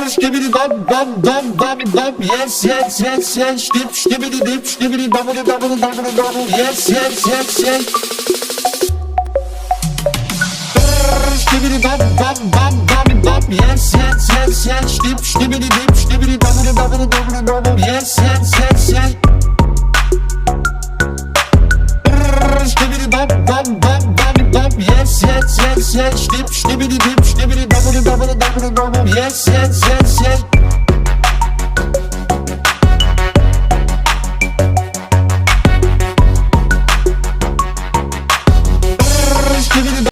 Skibidi dum dum dum dum dum. Yes yes yes yes. Skip skibidi dip skibidi double double double double. Yes yes yes yes. Skibidi dum dum dum dum dum. Yes yes yes yes. Skip skibidi dip skibidi double double double double. Yes yes yes yes. Skibidi dum dum dum dum dum. Yes yes yes yes. Skip skibidi dip skibidi double double double double. Yes yes yes yes.